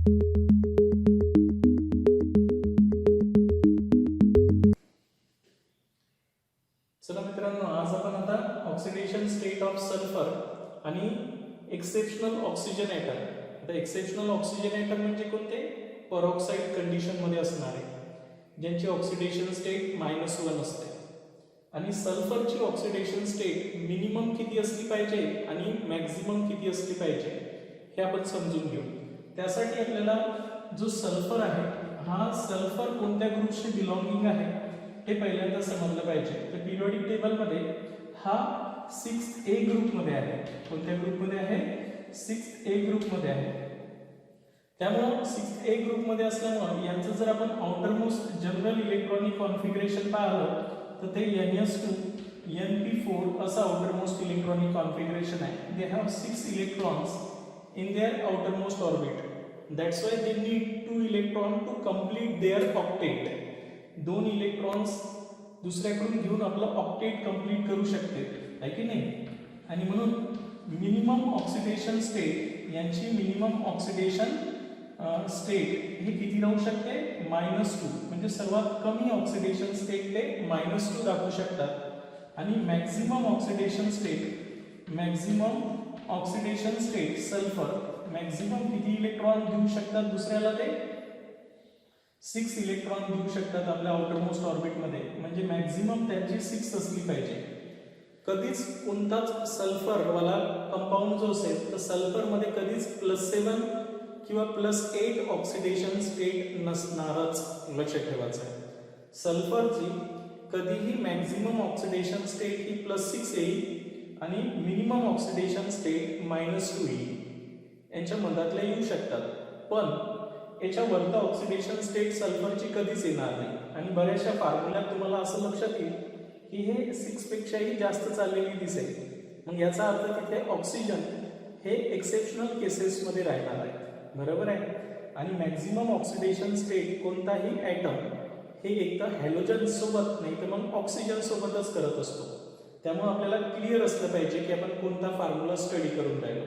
चला मित्रांनो, आज आपण आता ऑक्सिडेशन स्टेट ऑफ सल्फर आणि एक्सेप्शनल ऑक्सिजन एटम. आता एक्सेप्शनल ऑक्सिजन एटम म्हणजे कोणते? परऑक्साईड कंडिशन मध्ये असणारे, ज्यांची ऑक्सिडेशन स्टेट -1 असते. आणि सल्फरची ऑक्सिडेशन स्टेट मिनिमम किती असली पाहिजे आणि मॅक्झिमम किती असली पाहिजे हे आपण समजून घेऊ. त्यासाठी आपल्याला जो सल्फर आहे, हा सल्फर कोणत्या ग्रुपशी बिलॉंगिंग आहे हे पहिल्यांदा समजलं पाहिजे. तर पिरियॉडिक टेबल मध्ये हा 6A ग्रुप मध्ये आहे. कोणत्या ग्रुप मध्ये आहे? 6A ग्रुप मध्ये आहे. त्यामुळे 6A ग्रुप मध्ये असल्यामुळे यांचं जर आपण आउटरमोस्ट जनरल इलेक्ट्रॉनिक कॉन्फिगरेशन पाहिलं तर ते NS2 NP4 असं आउटरमोस्ट इलेक्ट्रॉनिक कॉन्फिगरेशन आहे. They have 6 electrons in their outermost orbit. That's why they need 2 electron to complete their octet. 2 electrons दुसऱ्याकडून घेऊन आपलं ऑक्टेट कंप्लीट करू शकते, आहे की नाही? आणि म्हणून मिनिमम ऑक्सिडेशन स्टेट, यांची मिनिमम ऑक्सिडेशन स्टेट हे किती राहू शकते? -2. म्हणजे सर्वात कमी ऑक्सिडेशन स्टेट ते -2 दाखवू शकतात. आणि maximum oxidation state sulphur maximum किती इलेक्ट्रॉन देऊ शकतात दुसऱ्याला? ते 6 इलेक्ट्रॉन देऊ शकतात आपल्या आउटरमोस्ट ऑर्बिट मध्ये. म्हणजे मॅक्झिमम त्यांची 6 असली पाहिजे. कधीच कोणताच सल्फर वाला कंपाऊंड जो असेल तर सल्फर मध्ये कधीच +7 किंवा +8 ऑक्सिडेशन स्टेट नसणारच, लक्षात ठेवायचं आहे. सल्फरची कधीही मॅक्झिमम ऑक्सिडेशन स्टेट ही +6 येईल आणि मिनिमम ऑक्सिडेशन स्टेट -2 येईल. यांच्या मधातल्या येऊ शकतात, पण याच्या वरता ऑक्सिडेशन स्टेट सल्फरची कधीच येणार नाही. आणि बऱ्याचशा फॉर्म्युल्यात तुम्हाला असं लक्षात येईल की हे 6 पेक्षाही जास्त चाललेली दिसेल. मग याचा अर्थ तिथे ऑक्सिजन हे एक्सेप्शनल केसेस मध्ये राहणार आहे, बरोबर आहे. आणि मॅक्झिमम ऑक्सिडेशन स्टेट कोणताही ॲटम हे एकतर हॅलोजन सोबत नाही तर मग ऑक्सिजन सोबतच करत असतो. त्यामुळे आपल्याला क्लिअर असलं पाहिजे की आपण कोणता फॉर्म्युला स्टडी करून राहिलो,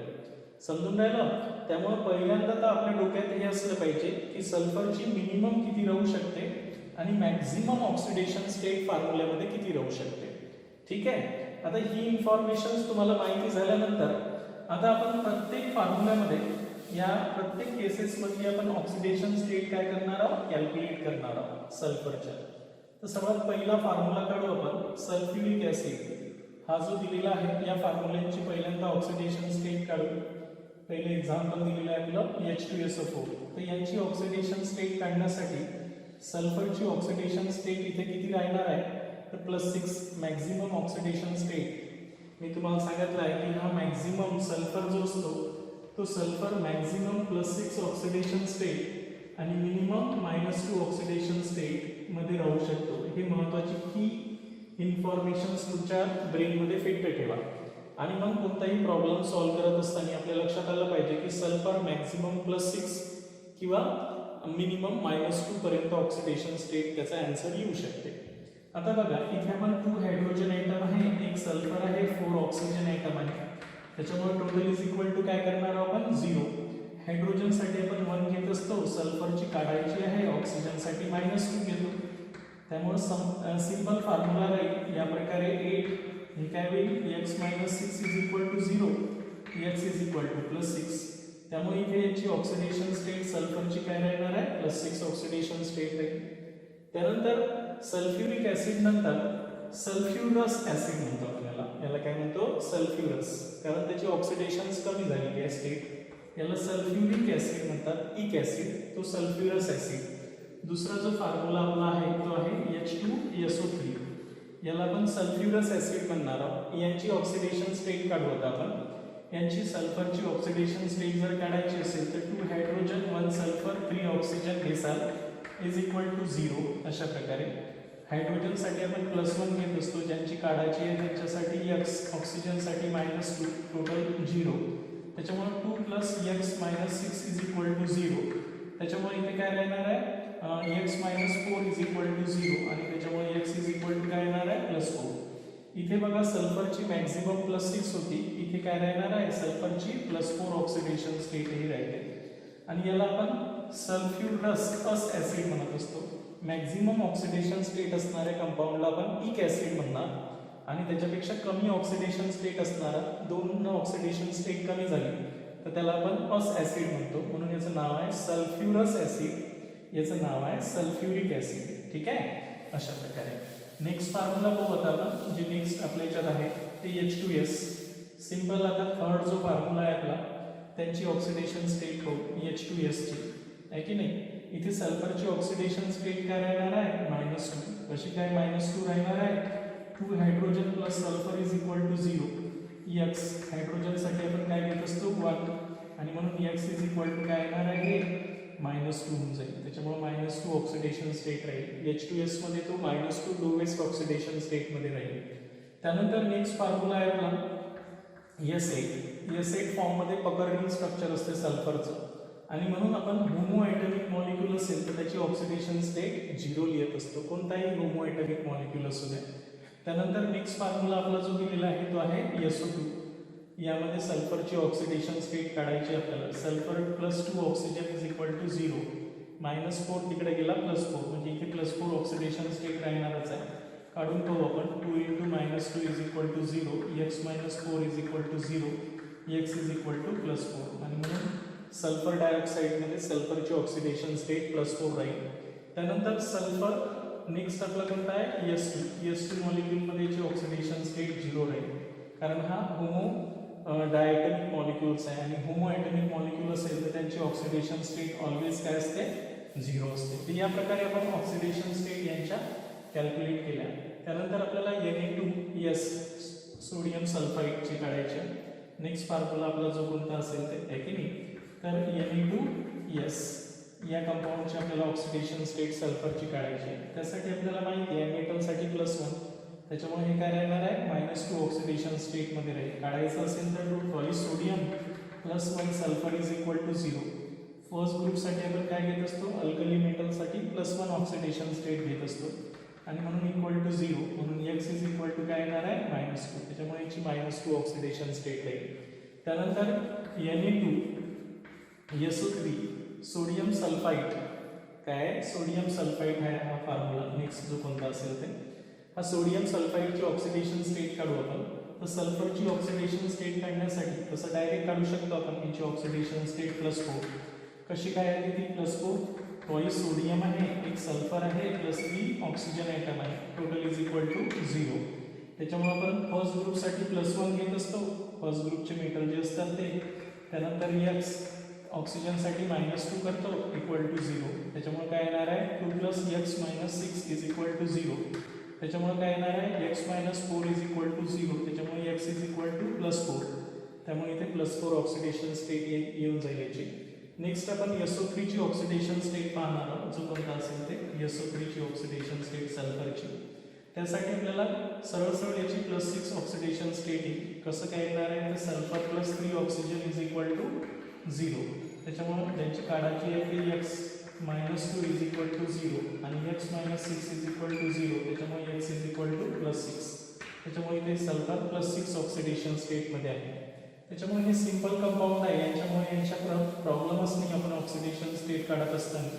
समजून राहिलो. त्यामुळे पहिल्यांदा तर आपल्या डोक्यात हे असलं पाहिजे की सल्फरची मिनिमम किती राहू शकते आणि मॅक्झिमम ऑक्सिडेशन स्टेट फॉर्म्युल्यामध्ये किती राहू शकते. ठीक आहे. आता ही इन्फॉर्मेशन तुम्हाला माहिती झाल्यानंतर आता आपण प्रत्येक फॉर्म्युल्यामध्ये, या प्रत्येक केसेसमध्ये आपण ऑक्सिडेशन स्टेट काय करणार आहोत? कॅल्क्युलेट करणार आहोत सल्फरच्या. तर सर्वात पहिला फॉर्म्युला काढू आपण. सल्फ्युरिक ऍसिड हा जो दिलेला आहे, या फॉर्म्युल्याची पहिल्यांदा ऑक्सिडेशन स्टेट काढू. पहिले एक्झाम्पल दिलेलं आहे आपलं H2SO4. तर यांची ऑक्सिडेशन स्टेट काढण्यासाठी सल्फरची ऑक्सिडेशन स्टेट इथे किती राहणार आहे? तर +6 मॅक्झिमम ऑक्सिडेशन स्टेट. मी तुम्हाला सांगितलं आहे की हा मॅक्झिमम सल्फर जो असतो तो सल्फर मॅक्झिमम +6 ऑक्सिडेशन स्टेट आणि मिनिमम -2 ऑक्सिडेशन स्टेट मध्ये राहू शकतो. हे महत्वाची की इन्फॉर्मेशन तुमच्या ब्रेनमध्ये फिट ठेवा. आणि मग कोणताही प्रॉब्लेम सॉल्व्ह करत असताना आपल्या लक्षात आलं पाहिजे की सल्फर मॅक्झिमम +6 किंवा मिनिमम -2 पर्यंत ऑक्सिडेशन स्टेट त्याचा आन्सर येऊ शकते. आता बघा, इथे आपण 2 हायड्रोजन ॲटम आहे, एक सल्फर आहे, 4 ऑक्सिजन ॲटम आहे. त्याच्यामुळे टोटल इज इक्वल टू काय करणार आपण? 0. हायड्रोजनसाठी आपण 1 घेत असतो, सल्फरची काढायची आहे, ऑक्सिजनसाठी -2 घेतो. त्यामुळे सिंपल फॉर्म्युला राहील या प्रकारे. 8 हे काय होईल? x - 6 is equal to 0, x is equal to +6. त्यामुळे इथे याची ऑक्सिडेशन स्टेट सल्फरची काय राहणार आहे? +6 ऑक्सिडेशन स्टेट राहील. त्यानंतर सल्फ्युरिक ऍसिड नंतर सल्फ्युरस ऍसिड म्हणतो आपल्याला. याला काय म्हणतो? सल्फ्युरस, कारण त्याची ऑक्सिडेशन कमी झालेली आहे स्टेट. याला सल्फ्युरिक ऍसिड म्हणतात, इक ऍसिड, तो सल्फ्युरस ऍसिड. दुसरा जो फॉर्म्युला आपला आहे तो आहे H2SO3. याला आपण सल्फ्युरस ऍसिड म्हणणार आहोत. यांची ऑक्सिडेशन स्टेट काढू आता आपण. यांची सल्फरची ऑक्सिडेशन स्टेट जर काढायची असेल तर 2 हायड्रोजन 1 सल्फर 3 ऑक्सिजन घेसाल इज इक्वल टू 0. अशा प्रकारे हायड्रोजनसाठी आपण +1 घेत असतो, ज्यांची काढायची आहे त्यांच्यासाठी x, ऑक्सिजनसाठी -2, टोटल 0. त्याच्यामुळे 2 + x - 6 इज इक्वल टू 0. त्याच्यामुळे इथे काय राहणार आहे? x - 4 इज इक्वल टू 0 आणि त्याच्यामुळे x इज इक्वल टू काय येणार आहे? +4. इथे बघा सल्फरची मॅक्झिमम +6 होती, इथे काय राहणार आहे? सल्फरची +4 ऑक्सिडेशन स्टेट ही राहते. आणि याला आपण सल्फ्युरस ॲसिड म्हणत असतो. मॅक्झिमम ऑक्सिडेशन स्टेट असणाऱ्या कंपाऊंडला आपण इक ॲसिड म्हणणार आणि त्याच्यापेक्षा कमी ऑक्सिडेशन स्टेट असणारा, 2 ऑक्सिडेशन स्टेट कमी झाली तर त्याला आपण अस ॲसिड म्हणतो. म्हणून याचं नाव आहे सल्फ्युरस ॲसिड, याचं नाव आहे सल्फ्युरिक ॲसिड. ठीक आहे, अशा प्रकारे. नेक्स्ट फॉर्म्युला बघू आता आपण, जे नेक्स्ट आपल्या याच्यात आहे ते H2S. सिंपल. आता थर्ड जो फॉर्म्युला आहे आपला, त्यांची ऑक्सिडेशन स्टेट हो H2S ची आहे की नाही. इथे सल्फरची ऑक्सिडेशन स्टेट काय राहणार आहे -2. कशी काय -2 राहणार आहे, 2 hydrogen plus sulphur is equal to 0. x हायड्रोजनसाठी आपण काय घेत असतो 1 आणि म्हणून x इज इक्वल टू काय येणार आहे -2 होऊन जाईल. त्याच्यामुळे -2 ऑक्सिडेशन स्टेट राहील. H2S मध्ये तो -2 लोवेस्ट ऑक्सिडेशन स्टेट मध्ये राहील. त्यानंतर नेक्स्ट फॉर्म्युला आहे आपला S8 फॉर्म मध्ये पकर रिंग स्ट्रक्चर असते सल्फरचं आणि म्हणून आपण होमोएटॉमिक मॉलिक्यूल असेल तर त्याची ऑक्सिडेशन स्टेट 0 लिहित असतो, कोणताही होमोएटॉमिक मॉलिक्यूल असू दे. त्यानंतर नेक्स्ट फॉर्म्युला आपला जो दिलेला आहे तो आहे SO2. यामध्ये सल्फरची ऑक्सिडेशन स्टेट काढायची आपल्याला. Sulphur +2 oxygen is equal to 0. -4 तिकडे गेला +4 म्हणजे इथे +4 ऑक्सिडेशन स्टेट राहणारच आहे. काढून पाहू आपण. 2 × -2 is equal to 0. x - 4 is equal to 0. x is equal to +4 आणि म्हणून सल्फर डायऑक्साईडमध्ये सल्फरची ऑक्सिडेशन स्टेट +4 राहील. त्यानंतर सल्फर नेक्स्ट आपला कोणता आहे S2 मॉलिक्यूलमध्ये याची ऑक्सिडेशन स्टेट 0 राहील, कारण हा डायटॉमिक मॉलिक्यूल्स आहे आणि होमोएटॉमिक मॉलिक्यूल असेल तर त्यांची ऑक्सिडेशन स्टेट ऑलवेज काय असते 0 असते. तर या प्रकारे आपण ऑक्सिडेशन स्टेट यांच्या कॅल्क्युलेट केल्या. त्यानंतर आपल्याला Na2S सोडियम सल्फाईडची काढायची. नेक्स्ट फॉर्म्युला आपला जो कोणता असेल ते आहे की नाही, तर Na2S या कंपाऊंडची आपल्याला ऑक्सिडेशन स्टेट सल्फरची काढायची आहे. त्यासाठी आपल्याला माहिती आहे मेटलसाठी +1, त्याच्यामुळे हे काय राहणार आहे -2 ऑक्सिडेशन स्टेटमध्ये राहील. काढायचं असेल तर 2 sodium +1 sulphur is equal to 0. First ग्रुपसाठी आपण काय घेत असतो, अल्कली मेटलसाठी +1 ऑक्सिडेशन स्टेट घेत असतो आणि म्हणून इक्वल टू 0. म्हणून x इज इक्वल टू काय येणार आहे -2. त्याच्यामुळे याची -2 ऑक्सिडेशन स्टेट राहील. त्यानंतर Na2SO3 सोडियम सल्फाईड. काय सोडियम सल्फाईड आहे हा फॉर्म्युला. नेक्स्ट जो कोणता असेल ते हा सोडियम सल्फाईडची ऑक्सिडेशन स्टेट काढू आपण. तर सल्फरची ऑक्सिडेशन स्टेट काढण्यासाठी तसं डायरेक्ट काढू शकतो आपण. याची ऑक्सिडेशन स्टेट +4. कशी काय आहे ती +4, टॉई सोडियम आहे, एक सल्फर आहे +3 ऑक्सिजन ॲटम आहे. Total is equal to 0. त्याच्यामुळे आपण फर्स्ट ग्रुपसाठी +1 घेत असतो, फर्स्ट ग्रुपचे मेटल जे असतात ते. त्यानंतर x ऑक्सिजनसाठी -2 करतो इक्वल टू 0. त्याच्यामुळे काय येणार आहे 2 + x - 6 इज इक्वल टू 0. त्याच्यामुळे काय येणार आहे x - 4 इज इक्वल टू 0. त्याच्यामुळे x इज इक्वल टू +4. त्यामुळे इथे +4 ऑक्सिडेशन स्टेट येऊन जाईल याची. नेक्स्ट आपण SO3 ची ऑक्सिडेशन स्टेट पाहणार आहोत, जो कोणता असेल ते SO3 ची ऑक्सिडेशन स्टेट सल्फरची. त्यासाठी आपल्याला सरळ याची +6 ऑक्सिडेशन स्टेट येईल. कसं काय येणार आहे तर sulphur +3 oxygen is equal to 0. त्याच्यामुळे ज्यांची काढायची आहे ती x - 2 इज इक्वल टू 0 आणि x - 6 इज इक्वल टू 0. त्याच्यामुळे x इज इक्वल टू +6. त्याच्यामुळे इथे सल्फर +6 ऑक्सिडेशन स्टेटमध्ये आहे. त्याच्यामुळे हे सिंपल कंपाऊंड आहे, यांच्यामुळे यांच्या प्रॉब्लेमच नाही. आपण ऑक्सिडेशन स्टेट काढत असताना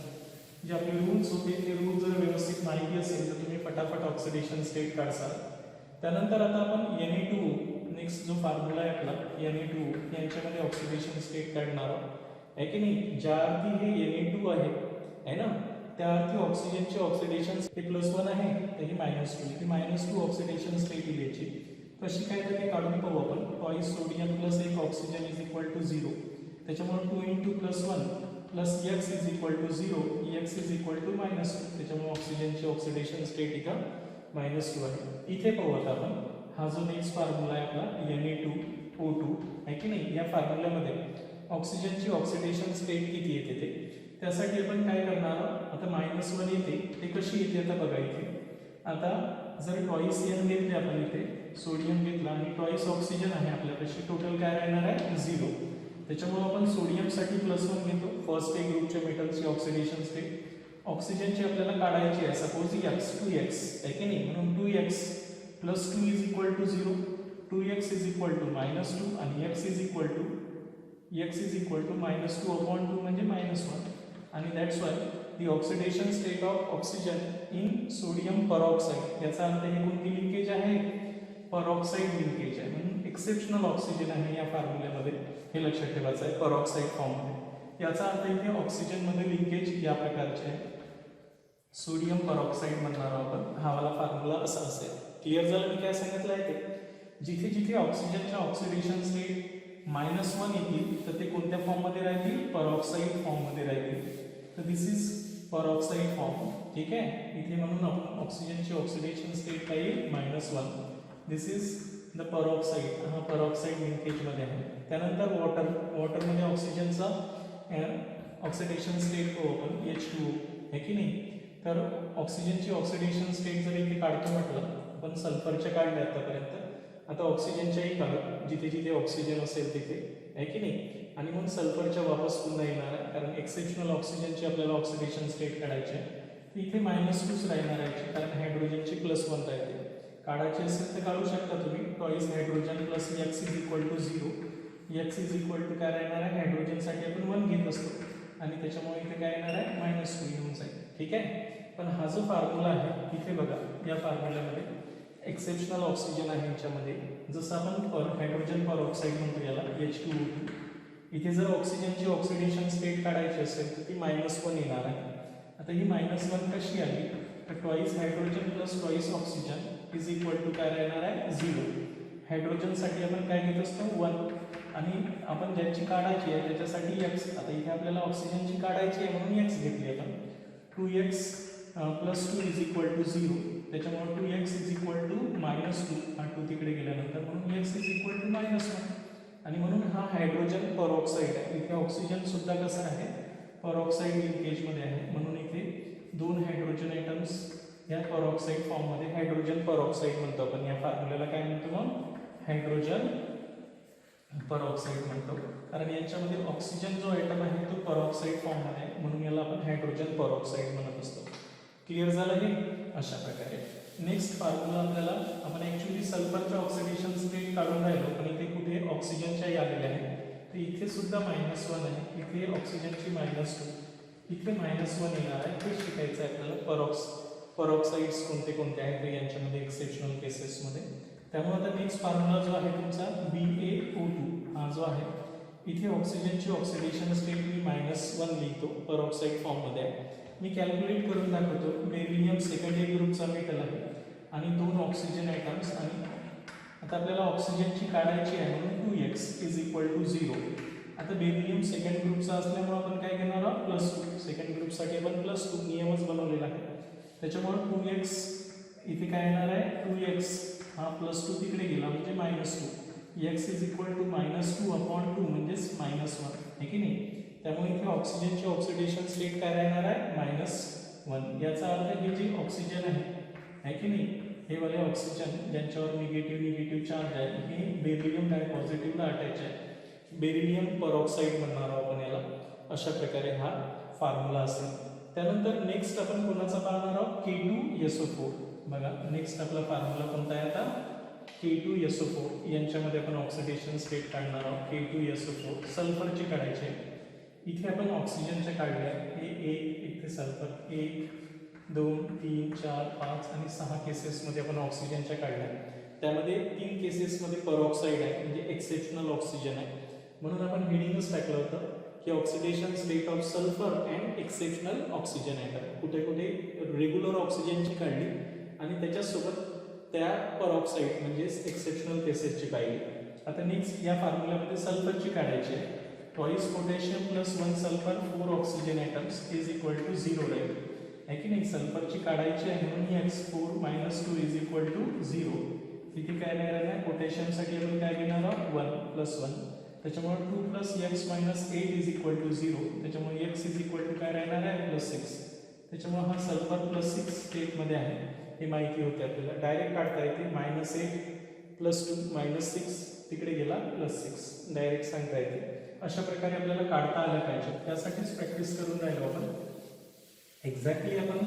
जे आपले रूल्स होते ते रूल जर व्यवस्थित माहिती असेल तर तुम्ही फटाफट ऑक्सिडेशन स्टेट काढसाल. त्यानंतर आता आपण Na2 नेक्स्ट जो फॉर्म्युला आहे आपला Na2 यांच्यामध्ये ऑक्सिडेशन स्टेट काढणार आहोत आहे की नाही. ज्या अर्थी हे Na2 आहे ना, त्या अर्थी ऑक्सिजनचे ऑक्सिडेशन हे +1 आहे तर हे -2. ही -2 ऑक्सिडेशन स्टेट घ्यायची. कशी काय तर ते काढून पाहू आपण. Two sodium +1 oxygen is equal to 0. त्याच्यामुळे 2 × +1 + x is equal to 0. x is equal to -2. त्याच्यामुळे ऑक्सिजनची ऑक्सिडेशन स्टेट इथं -2 आहे. इथे पाहू आता आपण हा जो नेक्स्ट फॉर्म्युला आहे आपला Na2O2 आहे की नाही. या फॉर्म्युल्यामध्ये ऑक्सिजनची ऑक्सिडेशन स्टेट किती येते ते त्यासाठी आपण काय करणार आता -1 येते. ते कशी येते आता बघा. इथे आता जर टॉईस n घेतले आपण, इथे सोडियम घेतला आणि टॉईस ऑक्सिजन आहे आपल्यापाशी, टोटल काय राहणार आहे 0. त्याच्यामुळे आपण सोडियमसाठी +1 घेतो, फर्स्ट ए ग्रुपच्या मेटलची ऑक्सिडेशन स्टेट. ऑक्सिजनची आपल्याला काढायची आहे सपोज 2x आहे की नाही. म्हणून 2x + 2 is equal to 0. 2x is equal to -2 आणि x is equal to x is equal to -2/2 म्हणजे -1 आणि that's why the oxidation state of oxygen in sodium peroxide, याचा अर्थ ही कोणती लिंकेज आहे, परऑक्साईड लिंकेज आहे, म्हणून एक्सेप्शनल ऑक्सिजन आहे या फॉर्म्युल्यामध्ये, हे लक्षात ठेवायचं आहे परऑक्साईड फॉर्ममध्ये. याचा अर्थ इथे ऑक्सिजनमध्ये लिंकेज या प्रकारचे आहे, सोडियम परऑक्साईड म्हणणार आपण, हा वाला फॉर्म्युला असा असेल. क्लिअर झालं मी काय सांगितलं आहे ते? जिथे जिथे ऑक्सिजनच्या ऑक्सिडेशन स्टेट -1 येतील तर ते कोणत्या फॉर्ममध्ये राहतील, परऑक्साईड फॉर्ममध्ये राहतील. तर दिस इज परऑक्साईड फॉर्म, ठीक आहे. इथे म्हणून आपण ऑक्सिजनची ऑक्सिडेशन स्टेट काय येईल, -1. दिस इज द परऑक्साईड, हा परऑक्साईड लिंकेजमध्ये आहे. त्यानंतर वॉटरमध्ये ऑक्सिजनचा ऑक्सिडेशन स्टेट आपण H2O आहे की नाही. तर ऑक्सिजनची ऑक्सिडेशन स्टेट जर इथे काढतो म्हटलं, आपण सल्फरच्या काढल्या आतापर्यंत, आता ऑक्सिजनच्याही काढू, जिथे जिथे ऑक्सिजन असेल तिथे, आहे की नाही. आणि मग सल्फरच्या वापस पुन्हा येणार आहे, कारण एक्सेप्शनल ऑक्सिजनची आपल्याला ऑक्सिडेशन स्टेट काढायची आहे. तर इथे -2 राहणार आहे, कारण हायड्रोजनची +1 राहते. काढायची असेल तर काढू शकता तुम्ही, twice hydrogen plus x is equal to 0. x is equal to काय राहणार आहे, हायड्रोजनसाठी आपण 1 घेत असतो आणि त्याच्यामुळे इथे काय येणार आहे, -2 येऊन जाईल, ठीक आहे. पण हा जो फॉर्म्युला आहे इथे बघा, या फॉर्म्युल्यामध्ये एक्सेप्शनल ऑक्सिजन आहे याच्यामध्ये, जसं आपण हायड्रोजन परऑक्साईड म्हणतो याला H2O2. इथे जर ऑक्सिजनची ऑक्सिडेशन स्टेट काढायची असेल तर ती -1 येणार आहे. आता ही -1 कशी आली, तर twice hydrogen plus twice oxygen is equal to काय राहणार आहे, 0. हायड्रोजनसाठी आपण काय घेत असतो, 1, आणि आपण ज्याची काढायची आहे त्याच्यासाठी x. आता इथे आपल्याला ऑक्सिजनची काढायची आहे म्हणून x घेतली आपण. 2x + 2 इज इक्वल टू 0, त्याच्यामुळे 2x इज इक्वल टू -2, हा 2 तिकडे गेल्यानंतर म्हणून x इज इक्वल टू -1. आणि म्हणून हा हायड्रोजन परऑक्साईड आहे. इथे ऑक्सिजन सुद्धा कसं आहे, परऑक्साईड लिंकेजमध्ये आहे, म्हणून इथे 2 हायड्रोजन आयटम्स या परऑक्साईड फॉर्ममध्ये, हायड्रोजन परऑक्साईड म्हणतो आपण या फॉर्म्युल्याला. काय म्हणतो मग, हायड्रोजन परऑक्साईड म्हणतो, कारण यांच्यामध्ये ऑक्सिजन जो आयटम आहे तो परऑक्साईड फॉर्ममध्ये आहे, म्हणून याला आपण हायड्रोजन परऑक्साईड म्हणत असतो. क्लिअर झालं हे, अशा प्रकारे. नेक्स्ट फॉर्म्युला आपल्याला, आपण ॲक्च्युली सल्फरच्या ऑक्सिडेशन स्टेट काढून राहिलो, पण इथे कुठे ऑक्सिजनच्याही आलेले आहे. तर इथे सुद्धा -1 आहे, इथे ऑक्सिजनची -2, इथे -1 येणार आहे. हे शिकायचं आहे आपल्याला, परऑक्साईड्स कोणते कोणते आहेत ते यांच्यामध्ये एक्सेप्शनल केसेसमध्ये. त्यामुळे आता नेक्स्ट फॉर्म्युला जो आहे तुमचा BaO2 हा जो आहे, इथे ऑक्सिजनची ऑक्सिडेशन स्टेट मी -1 लिहितो, परऑक्साईड फॉर्ममध्ये आहे. मी कॅल्क्युलेट करून दाखवतो. बेरिलियम सेकंड ए ग्रुपचा मेटल आहे आणि 2 ऑक्सिजन आयटम्स, आणि आता आपल्याला ऑक्सिजनची काढायची आहे म्हणून 2x इज इक्वल टू 0. आता बेरिलियम सेकंड ग्रुपचा असल्यामुळे आपण काय घेणार आहोत, +2. सेकंड ग्रुपसाठी आपण +2 नियमच बनवलेला आहे, त्याच्यामुळे 2x इथे काय येणार आहे, 2x हा +2 तिकडे गेला म्हणजे -2. x इज इक्वल टू -2/2 म्हणजेच -1 आहे की नाही. त्यामुळे इथे ऑक्सिजनची ऑक्सिडेशन स्टेट काय राहणार आहे, -1. याचा अर्थ हे जे ऑक्सिजन आहे की नाही, हे वाले ऑक्सिजन ज्यांच्यावर निगेटिव्ह चार्ज आहे, हे बेरिलियम काय पॉझिटिव्हला अटॅच आहे, बेरिलियम परऑक्साईड म्हणणार आहोत आपण याला. अशा प्रकारे हा फॉर्म्युला असेल. त्यानंतर नेक्स्ट आपण कोणाचा पाहणार आहोत, K2SO4. बघा नेक्स्ट आपला फॉर्म्युला कोणता आहे आता, K2SO4. यांच्यामध्ये आपण ऑक्सिडेशन स्टेट काढणार आहोत. K2SO4 सल्फरची काढायची आहे. इथे आपण ऑक्सिजनच्या काढल्या, हे 1, इथे सल्फर 1, 2, 3, 4, 5 आणि 6 केसेसमध्ये आपण ऑक्सिजनच्या काढल्या. त्यामध्ये 3 केसेसमध्ये परऑक्साईड आहे, म्हणजे एक्सेप्शनल ऑक्सिजन आहे, म्हणून आपण हेडिंगच टाकलं होतं की oxidation state of sulphur and exceptional oxygen आहे. कुठे कुठे रेग्युलर ऑक्सिजनची काढली आणि त्याच्यासोबत त्या परऑक्साईड म्हणजेच एक्सेप्शनल केसेसची पाहिली. आता नेक्स्ट या फॉर्म्युल्यामध्ये सल्फरची काढायची आहे. Twice potassium plus 1 sulphur 4 oxygen atoms is equal to 0 राहील, आहे की नाही. सल्फरची काढायची आहे म्हणून x 4 - 2 इज इक्वल टू 0. इथे काय नाही राहणार, पोटॅशियमसाठी आपण काय घेणार आहोत, 1 + 1, त्याच्यामुळे 2 + x - 8 इज इक्वल टू 0. त्याच्यामुळे x इज इक्वल टू काय राहणार आहे, +6. त्याच्यामुळे हा सल्फर +6 स्टेटमध्ये आहे, हे माहिती होते आपल्याला. डायरेक्ट काढता येते, -8 + 2 -6 तिकडे गेला +6, डायरेक्ट सांगता येते. अशा प्रकारे आपल्याला काढता आलं पाहिजे, त्यासाठीच प्रॅक्टिस करून राहिलो आपण. एक्झॅक्टली आपण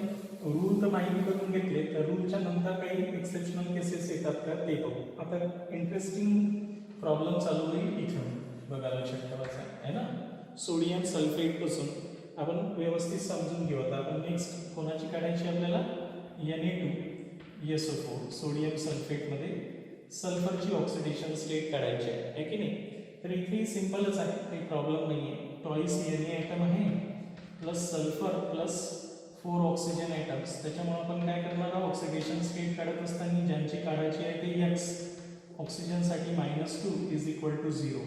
रूल तर माहिती करून घेतले, तर रूलच्या नंतर काही एक्सेप्शनल केसेस येतात का ते बघू. आता इंटरेस्टिंग प्रॉब्लेम चालू होईल इथून, बघा लक्षात ठेवायचा. आहे ना. सोडियम सल्फेट पासून आपण व्यवस्थित समजून घेऊ. आता आपण नेक्स्ट कोणाची काढायची आपल्याला, Na2SO4 सोडियम सल्फेटमध्ये सल्फरची ऑक्सिडेशन स्टेट काढायची आहे की नाही. तर इथे सिंपलच आहे, काही प्रॉब्लेम नाही आहे. टॉईस Na ॲटम आहे plus sulphur plus 4 oxygen atoms. त्याच्यामुळे आपण काय करणार आहोत, ऑक्सिडेशन स्टेट काढत असताना ज्यांची काढायची आहे ते X, ऑक्सिजनसाठी -2 इज इक्वल टू 0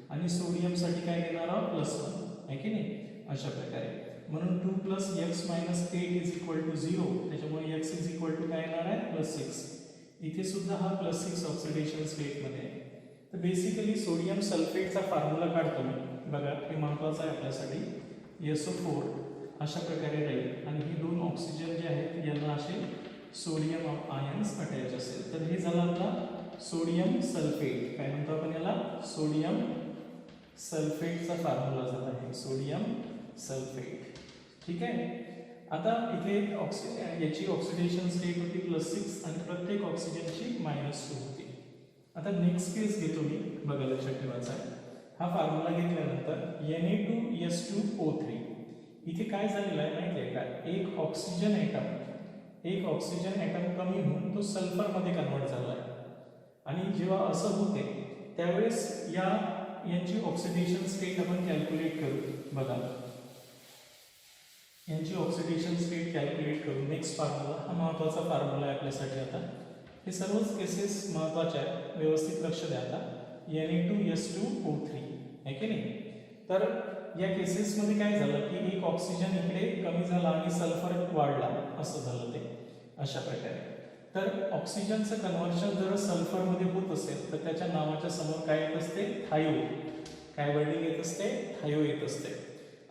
आणि सोडियमसाठी काय देणार आहोत +1 आहे की नाही. अशा प्रकारे म्हणून 2 + x - 8 इज इक्वल टू 0. त्याच्यामुळे x इज इक्वल टू काय येणार आहे +6. इथे सुद्धा हा +6 ऑक्सिडेशन स्टेटमध्ये आहे. तर बेसिकली सोडियम सल्फेटचा फॉर्म्युला काढतो मी बघा, हे महत्त्वाचं आहे आपल्यासाठी. SO4 अशा प्रकारे राहील आणि हे 2 ऑक्सिजन जे आहेत यांना असे सोडियम आयन्स अटॅच असेल. तर हे झालं आपला सोडियम सल्फेट. काय म्हणतो आपण याला, सोडियम सल्फेटचा फॉर्म्युला झाला आहे सोडियम सल्फेट. ठीक आहे. आता इथे याची ऑक्सिडेशन स्टेट होती +6 आणि प्रत्येक ऑक्सिजनची -2 होती. आता नेक्स्ट केस घेतो मी, बघा लक्षात ठेवायचा आहे. हा फॉर्म्युला घेतल्यानंतर Na2S2O3 इथे काय झालेलं आहे माहिती आहे का, एक ऑक्सिजन ॲटम कमी होऊन तो सल्फरमध्ये कन्वर्ट झाला आहे. आणि जेव्हा असं होते त्यावेळेस यांची ऑक्सिडेशन स्टेट आपण कॅल्क्युलेट करू. बघा यांची ऑक्सिडेशन स्टेट कॅल्क्युलेट करू. नेक्स्ट फॉर्म्युला हा महत्त्वाचा फॉर्म्युला आहे आपल्यासाठी. आता हे सर्वच केसेस महत्त्वाचे आहेत, व्यवस्थित लक्ष द्या. आता Na2S2O3 आहे की नाही. तर या केसेसमध्ये काय झालं की एक ऑक्सिजन इकडे कमी झाला आणि सल्फर वाढला, असं झालं ते अशा प्रकारे. तर ऑक्सिजनचं कन्व्हर्शन जर सल्फरमध्ये होत असेल तर त्याच्या नावाच्या समोर काय येत असते, थायो. काय वर्डिंग येत असते, थायो येत असते.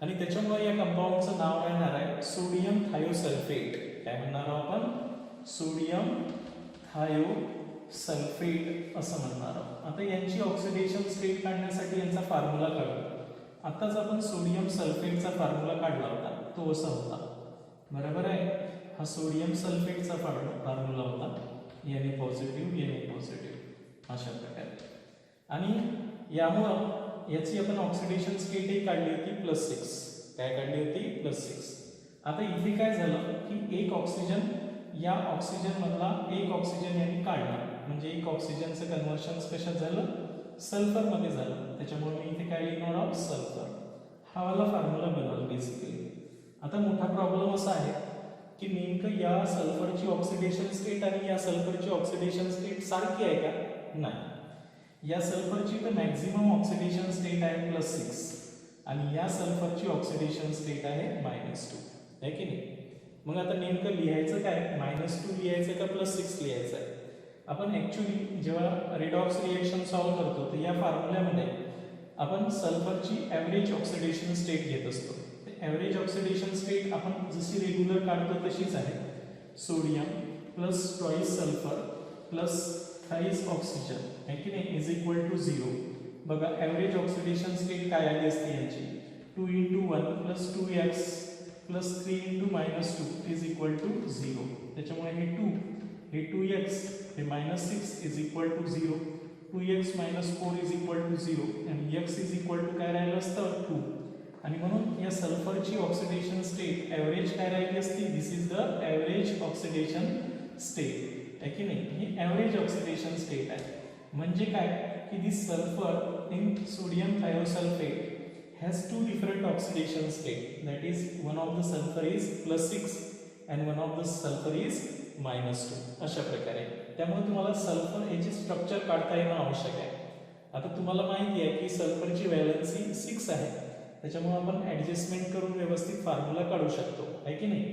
आणि त्याच्यामुळे या कंपाऊंडचं नाव राहणार आहे सोडियम थायोसल्फेट. काय म्हणणार आहोत आपण, सोडियम थायोसल्फेट असं म्हणणार आहोत. आता यांची ऑक्सिडेशन स्टेट काढण्यासाठी यांचा फॉर्म्युला काढू. आताच आपण सोडियम सल्फेटचा फॉर्म्युला काढला होता, तो असा होता, बरोबर आहे. हा सोडियम सल्फेटचा फॉर्म्युला होता, Na पॉझिटिव्ह अशा प्रकारे. आणि यामुळं याची आपण ऑक्सिडेशन स्टेटही काढली होती +6. काय काढली होती, +6. आता इथे काय झालं की एक ऑक्सिजन, या ऑक्सिजनमधला एक ऑक्सिजन यांनी काढला, म्हणजे एक ऑक्सिजनचं कन्व्हर्शन कशात झालं, सल्फरमध्ये झालं. त्याच्यामुळे मी इथे काय लिहिणार आहोत, सल्फर. हा वाला फॉर्म्युला बनवला बेसिकली. आता मोठा प्रॉब्लेम असा आहे की नेमकं या सल्फरची ऑक्सिडेशन स्टेट आणि या सल्फरची ऑक्सिडेशन स्टेट सारखी आहे का, नाही. या सल्फरची तर मॅक्झिमम ऑक्सिडेशन स्टेट आहे +6 आणि या सल्फरची ऑक्सिडेशन स्टेट आहे -2 आहे की नाही. मग आता नेमकं लिहायचं काय, -2 लिहायचं का +6 लिहायचं आहे. आपण ॲक्च्युली जेव्हा रेडॉक्स रिएक्शन सॉल्व्ह करतो तर या फॉर्म्युल्यामध्ये आपण सल्फरची ॲव्हरेज ऑक्सिडेशन स्टेट घेत असतो. ॲव्हरेज ऑक्सिडेशन स्टेट आपण जशी रेग्युलर काढतो तशीच आहे, sodium plus twice sulphur plus thrice oxygen आहे की नाही इज इक्वल टू 0. बघा ॲव्हरेज ऑक्सिडेशन स्टेट काय आली असते यांची, 2 × 1 + 2x + 3 × -2 इज इक्वल टू 0. त्याच्यामुळे हे 2 हे 2x हे -6 is equal to 0. 2x - 4 is equal to 0 आणि x इज इक्वल टू काय राहिलं असतं 2. आणि म्हणून या सल्फरची ऑक्सिडेशन स्टेट ॲव्हरेज काय राहिली असती, this is the average oxidation state आहे की नाही. ही ॲव्हरेज ऑक्सिडेशन स्टेट आहे. म्हणजे काय की this sulphur in sodium thiosulphate has two different oxidation state, that is one of the sulfur is +6 and one of the sulfur is -2 अशा प्रकारे. त्यामुळे तुम्हाला सल्फर याचे स्ट्रक्चर काढता येणं आवश्यक आहे. आता तुम्हाला माहिती आहे की सल्फरची व्हॅलन्सी 6 आहे, त्याच्यामुळे आपण ॲडजस्टमेंट करून व्यवस्थित फॉर्म्युला काढू शकतो आहे की नाही.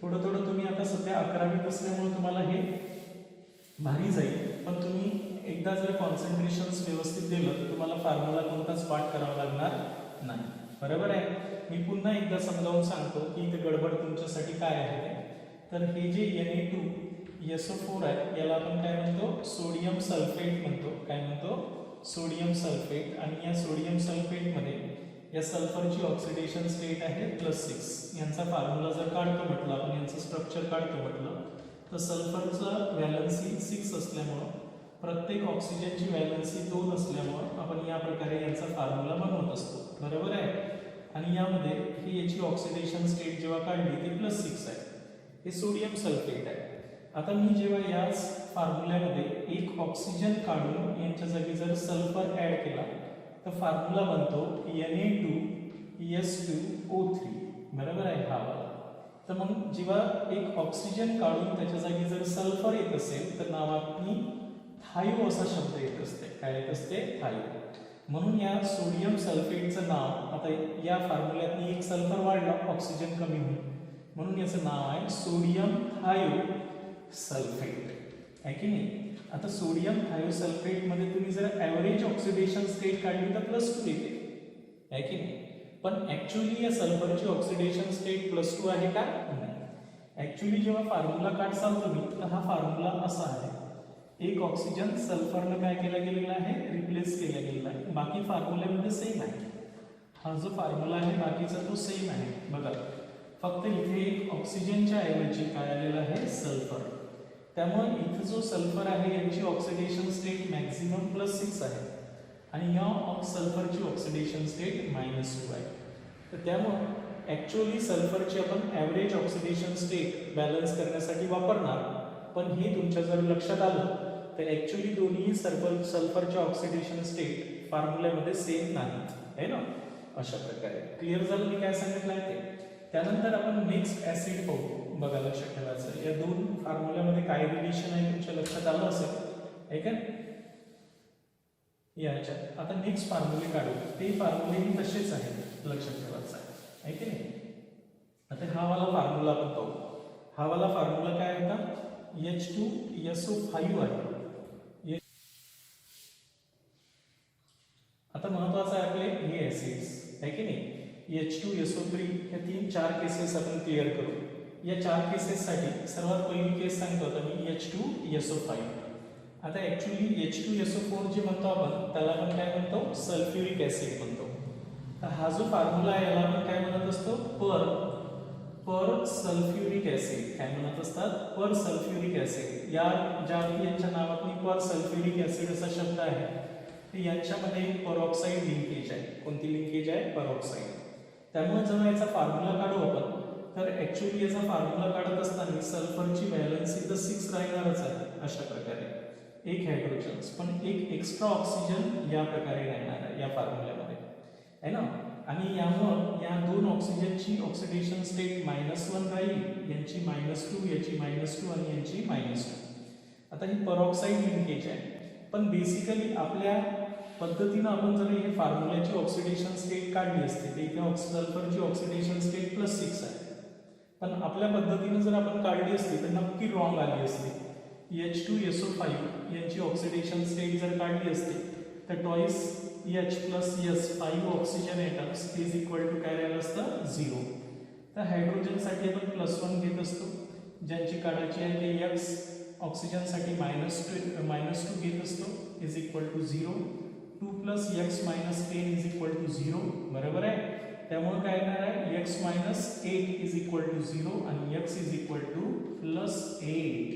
थोडं थोडं तुम्ही आता सध्या 11वीत असल्यामुळे तुम्हाला हे भारी जाईल, पण तुम्ही एकदा जर कॉन्सन्ट्रेशन्स व्यवस्थित दिलं तर तुम्हाला फॉर्म्युला कोणताच पाठ करावा लागणार नाही, बरोबर आहे. मी पुन्हा एकदा समजावून सांगतो की इथे गडबड तुमच्यासाठी काय आहे ते. तर हे जे Na2SO4 आहे याला आपण काय म्हणतो, सोडियम सल्फेट म्हणतो. काय म्हणतो, सोडियम सल्फेट. आणि या सोडियम सल्फेटमध्ये या सल्फरची ऑक्सिडेशन स्टेट आहे +6. यांचा फॉर्म्युला जर काढतो म्हटलं आपण, यांचं स्ट्रक्चर काढतो म्हटलं तर सल्फरचं व्हॅलन्सी 6 असल्यामुळं प्रत्येक ऑक्सिजनची व्हॅलन्सी 2 असल्यामुळं आपण या प्रकारे यांचा फॉर्म्युला बनवत असतो, बरोबर आहे. आणि यामध्ये ही याची ऑक्सिडेशन स्टेट जेव्हा काढली ती +6 आहे. हे सोडियम सल्फेट आहे. आता मी जेव्हा याच फॉर्म्युल्यामध्ये एक ऑक्सिजन काढून यांच्या जागी जर सल्फर ऍड केला तर फॉर्म्युला बनतो Na2S2O3. बरोबर आहे हा वाला. तर मग जेव्हा एक ऑक्सिजन काढून त्याच्या जागी जर सल्फर येत असेल तर नावातनी थायो असा शब्द येत असते. काय येत असते? थायो. म्हणून या सोडियम सल्फेटचं नाव आता या फॉर्म्युल्यातनी एक सल्फर वाढला, ऑक्सिजन कमी होईल म्हणून याचं नाव आहे सोडियम थायो सल्फेट. आहे की नाही? आता सोडियम थायो सल्फेट मध्ये तुम्ही जर ॲव्हरेज ऑक्सिडेशन स्टेट काढली तर +2 येते. आहे की नाही? पण ऍक्च्युअली या सल्फरची ऑक्सिडेशन स्टेट +2 आहे का? नाही. ऍक्च्युअली जेव्हा फॉर्म्युला काढसाल तुम्ही तर हा फॉर्म्युला असा आहे. एक ऑक्सिजन सल्फरनं काय केला गेलेला आहे? रिप्लेस केला गेलेला आहे. बाकी फॉर्म्युल्यामध्ये सेम आहे. हा जो फॉर्म्युला आहे बाकीचा तो सेम आहे. बघा फक्त इथे एक ऑक्सिजनच्या ऐवजी काय आलेलं आहे? सल्फर. त्यामुळे इथे जो सल्फर आहे यांची ऑक्सिडेशन स्टेट मॅक्झिमम +6 आहे आणि या सल्फरची ऑक्सिडेशन स्टेट -2 आहे. तर त्यामुळे ऍक्च्युअली सल्फरची आपण ॲव्हरेज ऑक्सिडेशन स्टेट बॅलन्स करण्यासाठी वापरणार. पण हे तुमच्या जर लक्षात आलं तर ऍक्च्युअली दोन्ही सल्फरच्या ऑक्सिडेशन स्टेट फॉर्म्युल्यामध्ये सेम नाहीत. आहे ना? अशा प्रकारे क्लिअर झालं मी काय सांगितलं आहे ते. त्यानंतर आपण नेक्स्ट ऍसिड पाहू. बघा लक्षात ठेवायचं या दोन फॉर्म्युल्यामध्ये काय रिलेशन आहे तुमच्या लक्षात आलं असेल. आहे का? याच्यात आता नेक्स्ट फॉर्म्युले काढू. ते फॉर्म्युले तसेच आहेत, लक्षात ठेवायचं आहे की नाही. आता हा वाला फॉर्म्युला आपण पाहू. हा वाला फॉर्म्युला काय होता? H2SO5 आहे. आता महत्वाचं आहे आपले हे ऍसिड्स. आहे की नाही? H2SO3 हे 3-4 केसेस आपण क्लिअर करू. या 4 केसेससाठी सर्वात पहिली केस सांगतो आता मी H2SO5. आता ऍक्च्युअली H2SO4 जे म्हणतो आपण त्याला आपण काय म्हणतो? सल्फ्युरिक ऍसिड म्हणतो. तर हा जो फॉर्म्युला आहे याला आपण काय म्हणत असतो? पर सल्फ्युरिक ऍसिड. काय म्हणत असतात? पर सल्फ्युरिक ऍसिड. या यांच्या नावातनी पर सल्फ्युरिक ऍसिड असा शब्द आहे. तर यांच्यामध्ये परऑक्साईड लिंकेज आहे. कोणती लिंकेज आहे? परऑक्साईड. त्यामुळे जेव्हा याचा फॉर्म्युला काढू आपण तर ऍक्च्युअली याचा फॉर्म्युला काढत असताना सल्फरची व्हॅलन्सी तर 6 राहणारच आहे. अशा प्रकारे एक हायड्रोजन पण एक एक्स्ट्रा ऑक्सिजन या प्रकारे राहणार आहे या फॉर्म्युल्यामध्ये. आहे ना? आणि यामुळे या दोन ऑक्सिजनची ऑक्सिडेशन स्टेट -1 राहील. यांची -2, याची -2 आणि यांची -2. आता ही परऑक्साईड लिंकेज आहे. पण बेसिकली आपल्या पद्धतीनं आपण जर हे फॉर्म्युल्याची ऑक्सिडेशन स्टेट काढली असते तर इथे सल्फरची ऑक्सिडेशन स्टेट +6 आहे. पण आपल्या पद्धतीनं जर आपण काढली असती तर नक्की रॉंग आली असती. H2SO5 यांची ऑक्सिडेशन स्टेट जर काढली असती तर twice H + S 5 oxygen atoms is equal to काय राहिलं असतं? 0. तर हायड्रोजनसाठी आपण +1 घेत असतो. ज्यांची काढायची आहे ते X ऑक्सिजनसाठी -2 घेत असतो is equal to 0. 2 + X - 10 is equal to 0. बरोबर आहे? त्यामुळे काय येणार आहे? X - 8 इज इक्वल टू 0 आणि X is equal to +8.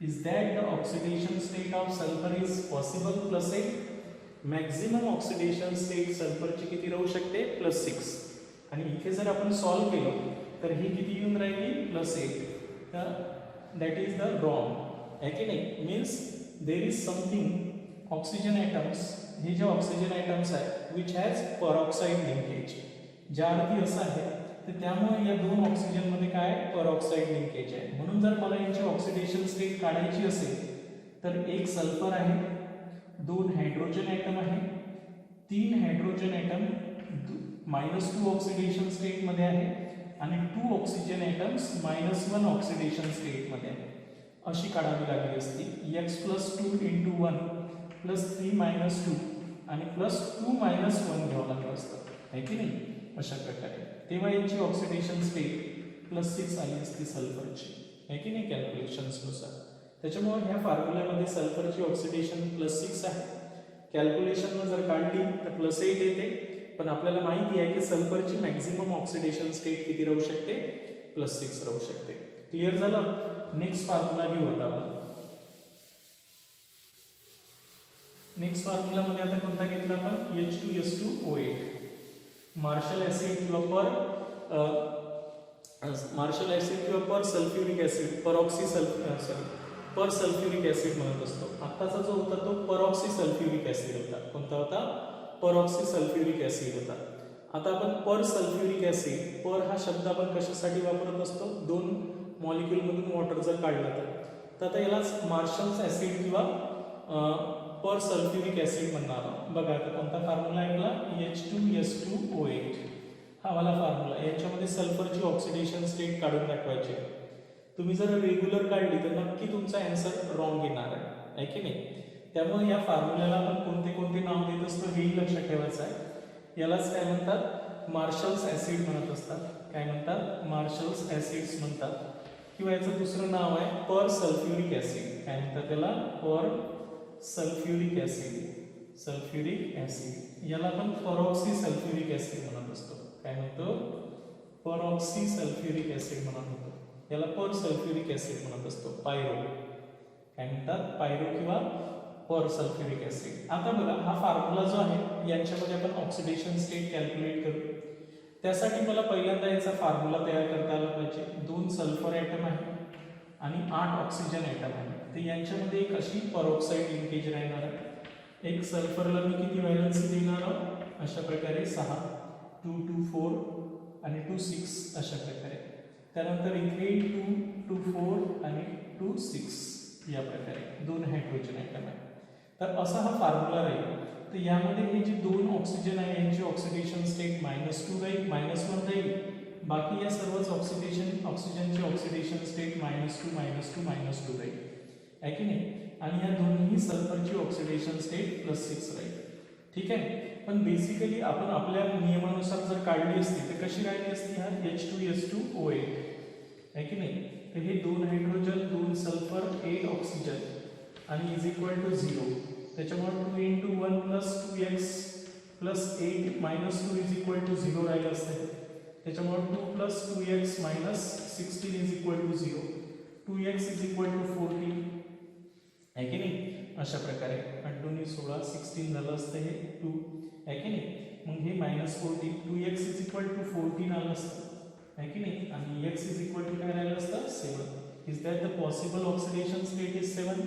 Is that the oxidation state of sulfur is possible? +8. Maximum oxidation state सल्फरची किती राहू शकते? +6. आणि इथे जर आपण सॉल्व केलं तर ही किती येऊन राहिली? +8. तर दॅट इज द रॉंग. आहे की नाही? Means there is something oxygen atoms. हे जे ऑक्सिजन ॲटम्स आहेत विच हॅज परऑक्साईड लिंकेज. ज्या अर्थी असं आहे तर त्यामुळे या दोन ऑक्सिजनमध्ये काय? परऑक्साईड लिंकेज आहे. म्हणून जर मला यांची ऑक्सिडेशन स्टेट काढायची असेल तर एक सल्फर आहे, 2 हायड्रोजन ॲटम आहे, 3 हायड्रोजन ॲटम -2 ऑक्सिडेशन स्टेटमध्ये आहे आणि 2 ऑक्सिजन ॲटम्स -1 ऑक्सिडेशन स्टेटमध्ये आहे. अशी काढावी लागली असती. X + 2 × 1 + 3 - 2 आणि +2 - 1 घ्यावं लागलं असतं. आहे की नाही? अशा प्रकारे तेव्हा यांची ऑक्सिडेशन स्टेट +6 आली असती सल्फरची. आहे की नाही? कॅल्क्युलेशन्सनुसार. त्याच्यामुळे ह्या फॉर्म्युल्यामध्ये सल्फरची ऑक्सिडेशन +6 आहे. कॅल्क्युलेशननं जर काढली तर +8 येते. पण आपल्याला माहिती आहे की सल्फरची मॅक्झिमम ऑक्सिडेशन स्टेट किती राहू शकते? +6 राहू शकते. क्लिअर झालं? नेक्स्ट फॉर्म्युला घेऊ आता आपण. नेक्स्ट फॉर्म्युलामध्ये आता कोणता घेतला आपण? H2SO8. मार्शल ऍसिड किंवा मार्शल ऍसिड किंवा पर सल्फ्युरिक ऍसिड पर सल्फ्युरिक ऍसिड म्हणत असतो. आत्ताचा जो होता तो परऑक्सी सल्फ्युरिक ऍसिड होता. कोणता होता? परऑक्सी सल्फ्युरिक ऍसिड होता. आता आपण पर सल्फ्युरिक ऍसिड, पर हा शब्द आपण कशासाठी वापरत असतो? दोन मॉलिक्यूल मधून वॉटर जर काढला तर आता यालाच मार्शल्स ऍसिड किंवा पर सल्फ्युरिक ऍसिड म्हणणार आहोत. बघा आता कोणता फॉर्म्युला ऐकला? H2S2O8 हा वाला फॉर्म्युला. याच्यामध्ये सल्फरची ऑक्सिडेशन स्टेट काढून दाखवायची. तुम्ही जर रेग्युलर काढली तर नक्की तुमचा आन्सर रॉंग येणार आहे की नाही? त्यामुळे या फॉर्म्युल्याला आपण कोणते कोणते नाव देत असतो हेही लक्षात ठेवायचं आहे. यालाच काय म्हणतात? मार्शल्स ऍसिड म्हणत असतात. काय म्हणतात? मार्शल्स ऍसिड्स म्हणतात. किंवा याचं दुसरं नाव आहे पर सल्फ्युरिक ऍसिड. काय म्हणतात त्याला? पर सल्फ्युरिक ऍसिड. सल्फ्युरिक ऍसिड याला आपण परऑक्सी सल्फ्युरिक ऍसिड म्हणत असतो. काय म्हणतो? परऑक्सी सल्फ्युरिक ऍसिड म्हणत होतो. याला पर सल्फ्युरिक ऍसिड म्हणत असतो. पायरो. काय म्हणतात? पायरो किंवा पर सल्फ्युरिक ऍसिड. आता बघा हा फॉर्म्युला जो आहे यांच्यामध्ये आपण ऑक्सिडेशन स्टेट कॅल्क्युलेट करू. त्यासाठी मला पहिल्यांदा याचा फॉर्म्युला तयार करता आला पाहिजे. 2 सल्फर ॲटम आहे आणि 8 ऑक्सिजन ॲटम आहे. तर यांच्यामध्ये एक अशी परऑक्साईड लिंकेज राहणार आहे. एक सल्फरला मी किती व्हॅलन्सी देणार आहोत? अशा प्रकारे 6, 2, 2, 4 आणि 2, 6 अशा प्रकारे. त्यानंतर इथे 2, 2, 4 आणि 2, 6 या प्रकारे 2 हायड्रोजन ॲटम आहे. तर असा हा फॉर्म्युला राहील. तर यामध्ये हे जे 2 ऑक्सिजन आहे यांची ऑक्सिडेशन स्टेट -2 राहील, -1 राहील. बाकी या सर्वच ऑक्सिजनची ऑक्सिडेशन स्टेट -2, -2, -2 राहील. आहे की नाही? आणि या दोन्ही सल्फरची ऑक्सिडेशन स्टेट +6 राहील. ठीक आहे. पण बेसिकली आपण आपल्या नियमानुसार जर काढली असती तर कशी राहिली असती? हा H2S2O8 आहे की नाही? तर हे 2 हायड्रोजन, 2 सल्फर, 8 ऑक्सिजन आणि इज इक्वल टू 0. त्याच्यामुळे 2 × 1 + 2x + 8 -2 इज इक्वल टू 0 राहिलं असते. त्याच्यामुळे 2 + 2x - 16 is equal to 0. 2x is equal to 14 आहे की नाही? अशा प्रकारे 8 × 16 16 झालं असतं हे 2 आहे की नाही? मग हे -14 2x इज इक्वल टू 14 आलं असतं आहे की नाही? आणि x इज इक्वल टू काय राहिलं असतं? 7. Is that the possible oxidation state is 7?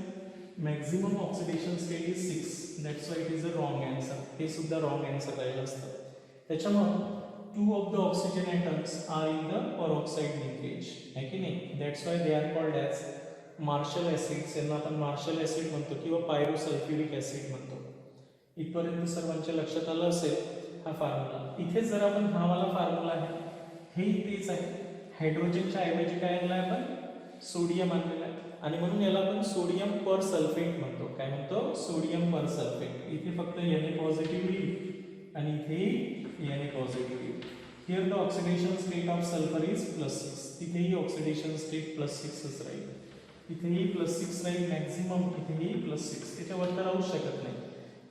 Maximum oxidation state is 6. That's why it is a wrong answer. हे सुद्धा रॉंग आन्सर राहिलं असतं. त्याच्यामुळे 2 of the oxygen atoms are in the peroxide linkage आहे की नाही? That's why they are called as Marshall acids. यांना आपण मार्शल ऍसिड म्हणतो किंवा पायरोसल्फ्युरिक ऍसिड म्हणतो. इथपर्यंत सर्वांच्या लक्षात आलं असेल हा फॉर्म्युला. इथे जर आपण हा वाला फॉर्म्युला आहे हे तेच आहे. हायड्रोजनच्या ऐवजी काय आणलाय आपण? सोडियम आणलेला आहे आणि म्हणून याला आपण सोडियम पर सल्फेट म्हणतो. काय म्हणतो? सोडियम पर सल्फेट. इथे फक्त Na पॉझिटिव्ह येईल आणि इथे Na पॉझिटिव्ह येईल. Here the oxidation state of sulphur is +6. तिथेही ऑक्सिडेशन स्टेट +6च राहील. इथेही +6 राहील मॅक्झिमम. इथेही +6. त्याच्यावर तर राहू शकत नाही.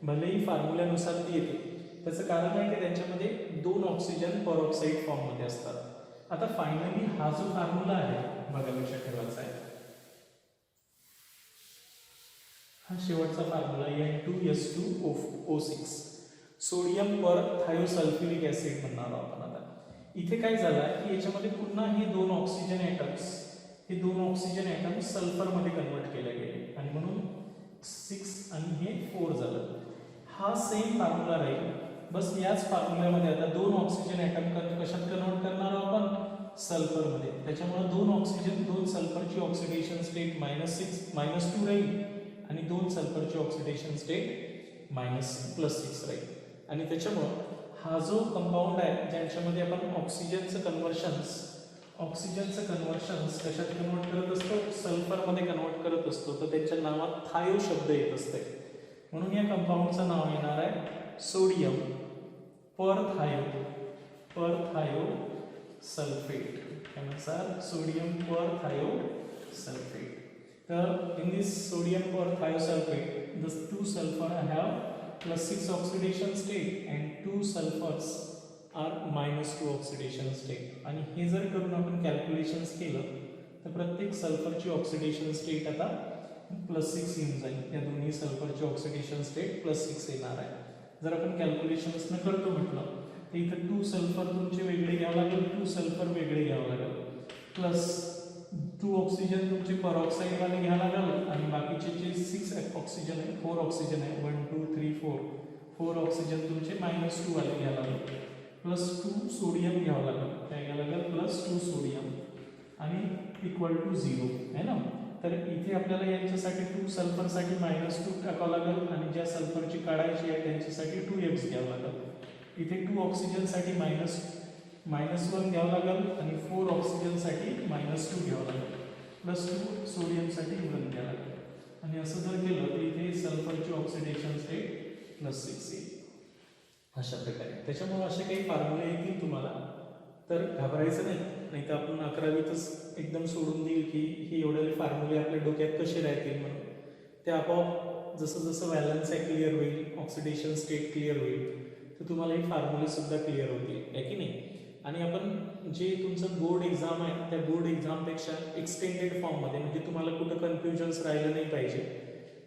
भलेही फॉर्म्युल्यानुसार ती येते. त्याचं कारण आहे की त्यांच्यामध्ये 2 ऑक्सिजन परऑक्साईड फॉर्ममध्ये असतात. आता फायनली हा जो फॉर्म्युला आहे बघा लक्षात ठेवायचा आहे. हा शेवटचा फॉर्म्युला N2S2O6 सोडियम पर थायोसल्फ्युरिक ऍसिड म्हणणार आहोत आपण. आता इथे काय झालं की याच्यामध्ये पुन्हा हे 2 ऑक्सिजन ॲटम्स सल्फरमध्ये कन्वर्ट केले गेले आणि म्हणून 6 आणि हे 4 झालं. हा सेम फॉर्म्युला राहील. बस याच फॉर्म्युल्यामध्ये आता 2 ऑक्सिजन ॲटम कशात कन्वर्ट करणार आहोत आपण? सल्फरमध्ये. त्याच्यामुळे 2 ऑक्सिजन 2 सल्फरची ऑक्सिडेशन स्टेट -2 राहील आणि 2 सल्फरची ऑक्सिडेशन स्टेट +6 राहील. आणि त्याच्यामुळे हा जो कंपाऊंड आहे ज्यांच्यामध्ये आपण ऑक्सिजनचं कन्वर्शन्स कशात कन्वर्ट करत असतो? सल्फरमध्ये कन्वर्ट करत असतो. तर त्यांच्या नावात थायो शब्द येत असते. म्हणून या कंपाऊंडचं नाव येणार आहे सोडियम पर थायो सल्फेट. त्यानुसार सोडियम पर थायो सल्फेट. तर in this sodium per thiosulfate the 2 sulfur have +6 oxidation state and 2 sulfurs are -2 oxidation state. आणि हे जर करून आपण कॅल्क्युलेशन्स केलं तर प्रत्येक सल्फरची ऑक्सिडेशन स्टेट आता +6 येऊन जाईल. या दोन्ही सल्फरची ऑक्सिडेशन स्टेट +6 येणार आहे. जर आपण कॅल्क्युलेशन्स न करतो म्हटलं तर इथं 2 सल्फर तुमचे वेगळे घ्यावं लागेल, 2 सल्फर वेगळे घ्यावं लागेल, प्लस 2 ऑक्सिजन तुमचे परऑक्साईडवाले घ्यावं लागेल आणि बाकीचे जे 6 ऑक्सिजन आहे, 4 ऑक्सिजन आहे, 1 2 3 4 ऑक्सिजन तुमचे -2 वाले घ्यावं लागेल, प्लस 2 सोडियम घ्यावं लागेल, काय घ्यावं लागेल प्लस 2 सोडियम आणि इक्वल टू 0 आहे ना. तर इथे आपल्याला यांच्यासाठी 2 सल्फरसाठी -2 टाकावं लागेल आणि ज्या सल्फरची काढायची आहे त्यांच्यासाठी 2x घ्यावं लागेल. इथे 2 ऑक्सिजनसाठी -1 घ्यावं लागेल आणि 4 ऑक्सिजनसाठी -2 घ्यावं लागेल, प्लस 2 सोडियमसाठी 1 घ्यावं लागेल. आणि असं जर केलं तर इथे सल्फरची ऑक्सिडेशन स्टेट +6 येईल अशा प्रकारे. त्याच्यामुळे असे काही फॉर्म्युले येतील तुम्हाला, तर घाबरायचं नाही तर आपण 11वीतच एकदम सोडून देईल की हे एवढे फॉर्म्युले आपल्या डोक्यात कसे राहतील म्हणून. ते आपोआप जसं जसं व्हॅलन्स आहे क्लिअर होईल, ऑक्सिडेशन स्टेट क्लिअर होईल, तर तुम्हाला हे फॉर्म्युले सुद्धा क्लिअर होतील, आहे की नाही. आणि आपण जे तुमचं बोर्ड एक्झाम आहे त्या बोर्ड एक्झामपेक्षा एक्सटेंडेड फॉर्ममध्ये, म्हणजे तुम्हाला कुठं कन्फ्युजन्स राहिलं नाही पाहिजे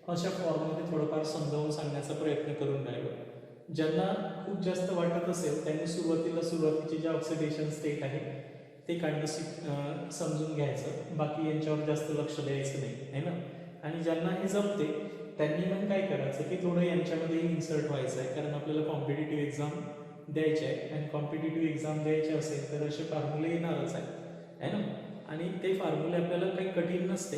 अशा फॉर्ममध्ये थोडंफार समजावून सांगण्याचा प्रयत्न करून राहिलो. ज्यांना खूप जास्त वाटत असेल त्यांनी सुरुवातीचे जे ऑक्सिडेशन स्टेट आहे ते काढणं समजून घ्यायचं, बाकी यांच्यावर जास्त लक्ष द्यायचं नाही, आहे ना. आणि ज्यांना हे जमते त्यांनी मग काय करायचं की थोडं यांच्यामध्ये इन्सर्ट व्हायचं आहे, कारण आपल्याला कॉम्पिटिटिव्ह एक्झाम द्यायचे आहे आणि कॉम्पिटिटिव्ह एक्झाम द्यायचे असेल तर असे फॉर्म्युले येणारच आहे ना. आणि ते फॉर्म्युले आपल्याला काही कठीण नसते,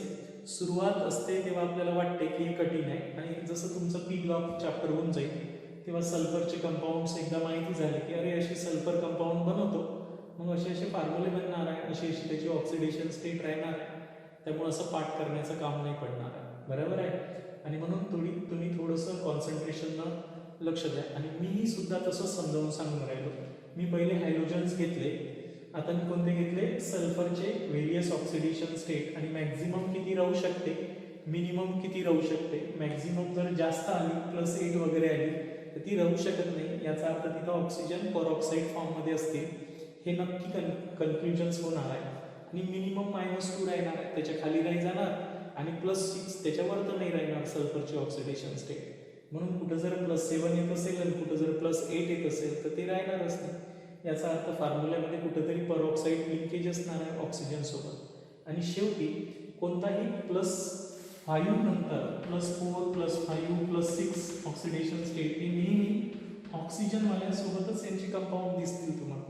सुरुवात असते तेव्हा आपल्याला वाटते की हे कठीण आहे, आणि जसं तुमचं पी ब्लॉक चॅप्टर होऊन जाईल तेव्हा सल्फरचे कंपाऊंड्स एकदा माहिती झाले की अरे असे सल्फर कंपाऊंड बनवतो, मग असे फॉर्म्युले बनणार आहे, अशी त्याची ऑक्सिडेशन स्टेट राहणार आहे, त्यामुळे असं पाठ करण्याचं काम नाही पडणार आहे, बरोबर आहे. आणि म्हणून तुम्ही थोडंसं कॉन्सन्ट्रेशननं लक्ष द्या. आणि मीही सुद्धा तसं समजावून सांगून राहिलो. मी पहिले हायड्रोजन्स घेतले, आता मी कोणते घेतले, सल्फरचे व्हेरियस ऑक्सिडेशन स्टेट, आणि मॅक्झिमम किती राहू शकते, मिनिमम किती राहू शकते. मॅक्झिमम जर जास्त आली +8 वगैरे आली तर ती राहू शकत नाही, याचा अर्थ तिथं ऑक्सिजन परऑक्साईड फॉर्ममध्ये असतील, हे नक्की कन्फ्युजन्स होणार आहे. आणि मिनिमम -2 राहणार आहे, त्याच्या खाली नाही जाणार, आणि +6 त्याच्यावर तर नाही राहणार सल्फरची ऑक्सिडेशन स्टेट. म्हणून कुठं जर +7 येत असेल आणि कुठं जर +8 येत असेल तर ते राहणारच नाही. याचा अर्थ फॉर्म्युल्यामध्ये कुठंतरी परऑक्साईड लिंकेज असणार आहे ऑक्सिजन सोबत. आणि शेवटी कोणताही +5 नंतर +4 +5 +6 ऑक्सिडेशन स्टेट हे नेहमी ऑक्सिजनवाल्यांसोबतच यांची कंपाऊंड दिसतील तुम्हाला.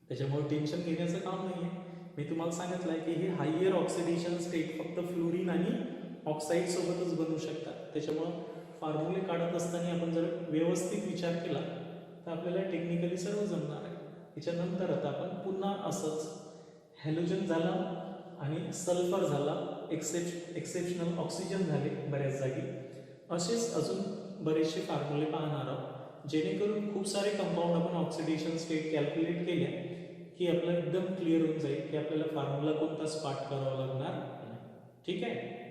त्याच्यामुळे टेन्शन घेण्याचं काम नाही आहे. मी तुम्हाला सांगितलं आहे की हे हायर ऑक्सिडेशन स्टेट फक्त फ्लोरीन आणि ऑक्साईड सोबतच बनवू शकतात. त्याच्यामुळं फॉर्म्युले काढत असताना आपण जर व्यवस्थित विचार केला तर आपल्याला टेक्निकली सर्व जमणार आहे. त्याच्यानंतर आता आपण पुन्हा असंच हॅलोजन झाला आणि सल्फर झाला, एक्सेप्शनल ऑक्सिजन झाले बऱ्याच जागी, असेच अजून बरेचसे फॉर्म्युले पाहणार आहोत, जेणेकरून खूप सारे कंपाऊंड आपण ऑक्सिडेशन स्टेट कॅल्क्युलेट केल्या की आपल्याला एकदम क्लिअर होऊन जाईल की आपल्याला फॉर्म्युला कोणताच पाठ करावा लागणार नाही. ठीक आहे.